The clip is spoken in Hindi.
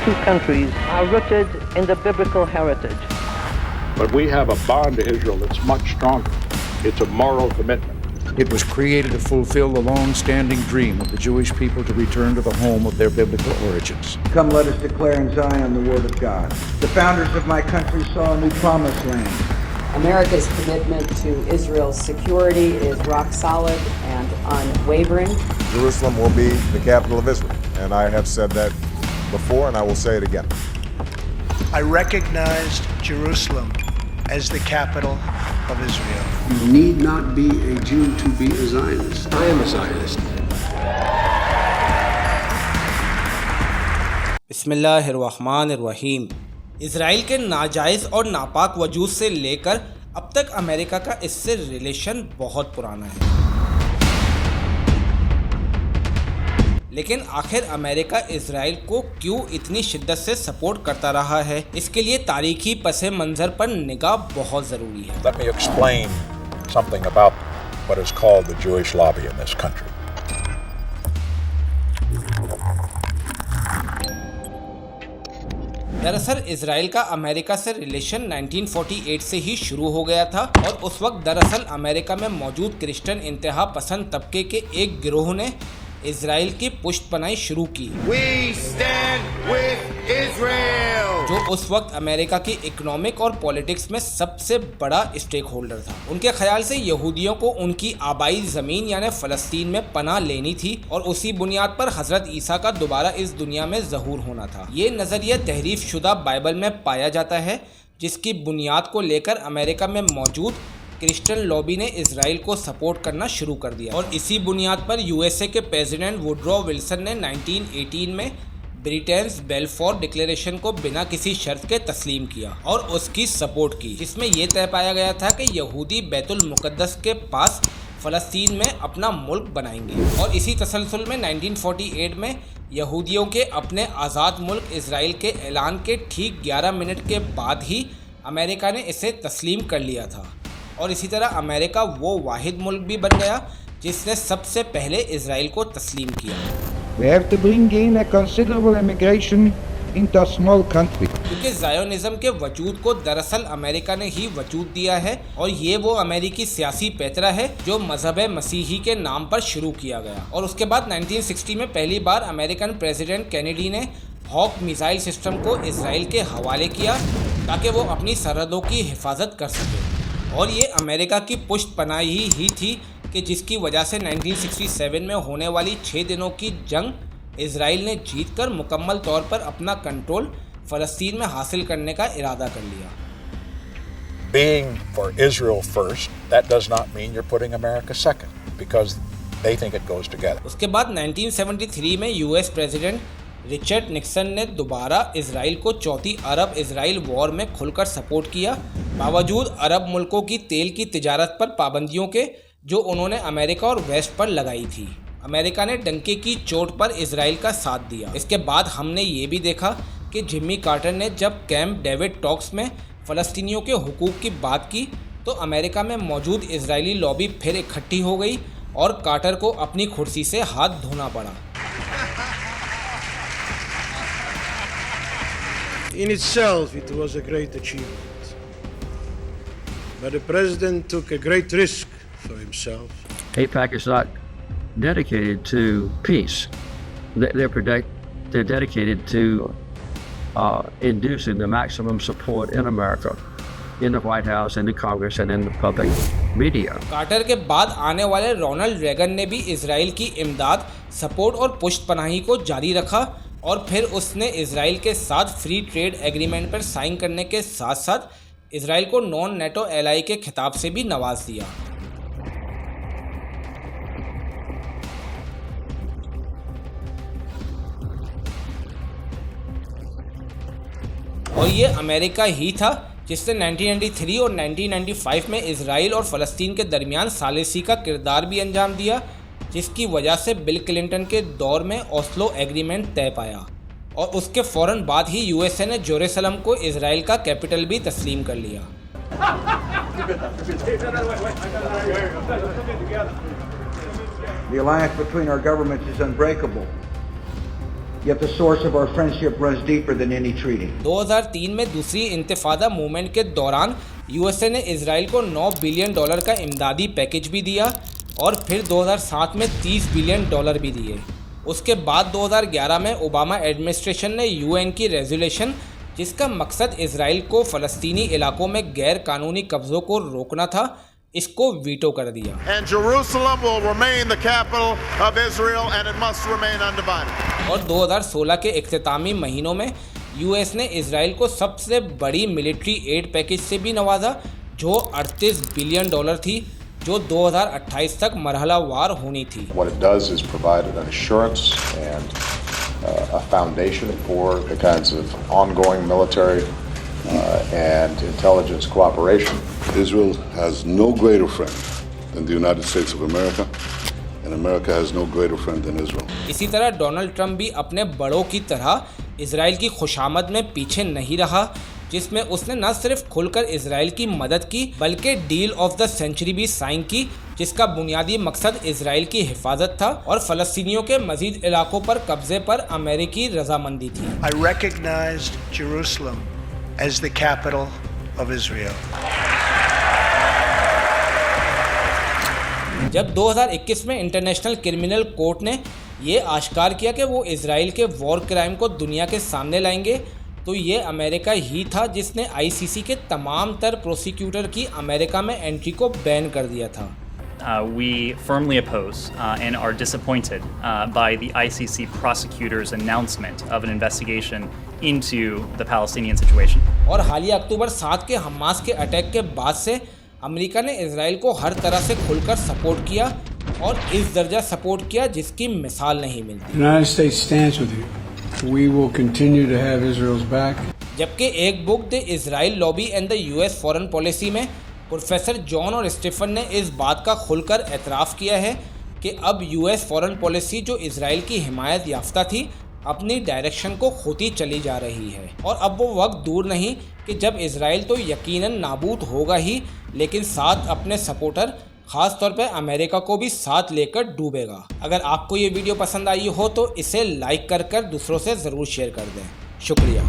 two countries are rooted in the biblical heritage. But we have a bond to Israel that's much stronger. It's a moral commitment. It was created to fulfill the long-standing dream of the Jewish people to return to the home of their biblical origins. Come, let us declare in Zion the word of God. The founders of my country saw a new promised land. America's commitment to Israel's security is rock solid and unwavering. Jerusalem will be the capital of Israel, and I have said that before, and I will say it again. I recognized Jerusalem as the capital of Israel. You need not be a Jew to be a Zionist. I am a Zionist. बिस्मिल्लाहिर्रहमानिर्रहीम। इज़राइल के नाजायज़ और नापाक वजूद से लेकर अब तक अमेरिका का इससे रिलेशन बहुत पुराना है, लेकिन आखिर अमेरिका इज़राइल को क्यों इतनी शिद्दत से सपोर्ट करता रहा है, इसके लिए तारीखी पसे मंज़र पर निगाह बहुत ज़रूरी है। Let me explain something about what is called the Jewish lobby in this country. दरअसल इजराइल का अमेरिका से रिलेशन 1948 से ही शुरू हो गया था और उस वक्त दरअसल अमेरिका में मौजूद क्रिश्चियन इंतहा पसंद तबके के एक गिरोह ने इजराइल की पुष्टपनाही शुरू की। We stand with Israel! जो उस वक्त अमेरिका की इकोनॉमिक और पॉलिटिक्स में सबसे बड़ा स्टेक होल्डर था। उनके ख्याल से यहूदियों को उनकी आबाई ज़मीन यानी फ़लस्तीन में पनाह लेनी थी और उसी बुनियाद पर हज़रत ईसा का दोबारा इस दुनिया में ज़हूर होना था। ये नज़रिया तहरीफ शुदा बाइबल में पाया जाता है, जिसकी बुनियाद को लेकर अमेरिका में मौजूद क्रिश्चियन लॉबी ने इजराइल को सपोर्ट करना शुरू कर दिया और इसी बुनियाद पर यूएसए के प्रेसिडेंट वुडरो विल्सन ने 1918 में ब्रिटेन्स बेलफोर डिक्लेरेशन को बिना किसी शर्त के तस्लीम किया और उसकी सपोर्ट की, जिसमें यह तय पाया गया था कि यहूदी बैतुल मुक़द्दस के पास फ़लस्तीन में अपना मुल्क बनाएंगे। और इसी तसलसल में 1948 में यहूदियों के अपने आज़ाद मुल्क इजराइल के ऐलान के ठीक 11 मिनट के बाद ही अमेरिका ने इसे तस्लीम कर लिया था और इसी तरह अमेरिका वो वाहिद मुल्क भी बन गया जिसने सबसे पहले इजराइल को तस्लीम किया। We have to bring in a considerable immigration into a small country. क्योंकि ज़ायोनिज़्म के वजूद को दरअसल अमेरिका ने ही वजूद दिया है और ये वो अमेरिकी सियासी पैतरा है जो मजहब मसीही के नाम पर शुरू किया गया। और उसके बाद 1960 में पहली बार अमेरिकन प्रेसिडेंट कैनेडी ने हॉक मिसाइल सिस्टम को इजराइल के हवाले किया ताकि वो अपनी सरहदों की हिफाजत कर सके और ये अमेरिका की पुष्टपनाही ही थी कि जिसकी वजह से 1967 में होने वाली 6 दिनों की जंग इजराइल ने जीतकर मुकम्मल तौर पर अपना कंट्रोल फ़लस्तीन में हासिल करने का इरादा कर लिया। Being for Israel first, that does not mean you're putting America second, because they think it goes together. उसके बाद 1973 में यूएस प्रेसिडेंट रिचर्ड निक्सन ने दोबारा इजराइल को चौथी अरब इजराइल वॉर में खुलकर सपोर्ट किया, बावजूद अरब मुल्कों की तेल की तिजारत पर पाबंदियों के जो उन्होंने अमेरिका और वेस्ट पर लगाई थी। अमेरिका ने डंके की चोट पर इजराइल का साथ दिया। इसके बाद हमने ये भी देखा कि जिम्मी कार्टर ने जब कैंप डेविड टॉक्स में फ़लस्तीनियों के हुकूक की बात की तो अमेरिका में मौजूद इजरायली लॉबी फिर इकट्ठी हो गई और कार्टर को अपनी कुर्सी से हाथ धोना पड़ा। In itself, it was a great achievement. But the president took a great risk for himself. AIPAC is not dedicated to peace. They're dedicated to inducing the maximum support in America, in the White House, in the Congress, and in the public media. Carter के बाद आने वाले रोनाल्ड रेगन ने भी इजराइल की इमदाद, सपोर्ट और पुष्टपनाही को जारी रखा और फिर उसने इजराइल के साथ फ्री ट्रेड एग्रीमेंट पर साइन करने के साथ साथ इजराइल को नॉन नेटो एलाई के खिताब से भी नवाज दिया। और ये अमेरिका ही था जिसने 1993 और 1995 में इजराइल और फ़लस्तीन के दरमियान सालिसी का किरदार भी अंजाम दिया, जिसकी वजह से बिल क्लिंटन के दौर में ओस्लो एग्रीमेंट तय पाया और उसके फ़ौरन बाद ही यूएसए ने जेरूसलम को इजराइल का कैपिटल भी तस्लीम कर लिया। The alliance between our governments is unbreakable. Yet the source of our friendship runs deeper than any treaty. 2003 में दूसरी इंतिफादा मूवमेंट के दौरान यूएसए ने इजराइल को $9 बिलियन का इमदादी पैकेज भी दिया और फिर 2007 में $30 बिलियन भी दिए। उसके बाद 2011 में ओबामा एडमिनिस्ट्रेशन ने यूएन की रेजोल्यूशन जिसका मकसद इजराइल को फ़लस्तीनी इलाकों में गैर कानूनी कब्ज़ों को रोकना था, इसको वीटो कर दिया। And Jerusalem will remain the capital of Israel and it must remain undivided. और 2016 के इख्तितामी महीनों में यूएस ने इजराइल को सबसे बड़ी मिलिट्री एड पैकेज से भी नवाजा जो $38 बिलियन थी, जो 2028 तक मरहलावार होनी थी। What it does is provide an assurance and a foundation for the kinds of ongoing military and intelligence cooperation. Israel has no greater friend than the United States of America, and America has no greater friend than Israel. इसी तरह डोनाल्ड ट्रंप भी अपने बड़ों की तरह इजराइल की खुशामद में पीछे नहीं रहा, जिसमें उसने न सिर्फ खुलकर इजराइल की मदद की बल्कि डील ऑफ द सेंचुरी भी साइन की, जिसका बुनियादी मकसद इजराइल की हिफाजत था और फ़लस्तीनियों के मज़ीद इलाकों पर कब्जे पर अमेरिकी रजामंदी थी। I recognized Jerusalem as the capital of Israel. जब 2021 में इंटरनेशनल क्रिमिनल कोर्ट ने ये आश्कार किया कि वो इजराइल के वॉर क्राइम को दुनिया के सामने लाएंगे, तो ये अमेरिका ही था जिसने आईसीसी के तमाम तर प्रोसिक्यूटर की अमेरिका में एंट्री को बैन कर दिया था। We firmly oppose and are disappointed by the ICC prosecutor's announcement of an investigation into the Palestinian situation. और हालिया अक्टूबर 7 के हमास के अटैक के बाद से अमेरिका ने इजराइल को हर तरह से खुलकर सपोर्ट किया और इस दर्जा सपोर्ट किया जिसकी मिसाल नहीं मिलती। United States stands with you. We will continue to have Israel's back. जबकि एक book the Israel lobby and the US foreign policy में प्रोफेसर जॉन और स्टीफन ने इस बात का खुलकर एतराफ़ किया है कि अब यूएस फॉरेन पॉलिसी जो इजराइल की हिमायत याफ्ता थी अपनी डायरेक्शन को खोती चली जा रही है और अब वो वक्त दूर नहीं कि जब इजराइल तो यकीनन नाबूद होगा ही, लेकिन साथ अपने सपोर्टर खास तौर पे अमेरिका को भी साथ लेकर डूबेगा। अगर आपको ये वीडियो पसंद आई हो तो इसे लाइक कर दूसरों से ज़रूर शेयर कर दें। शुक्रिया।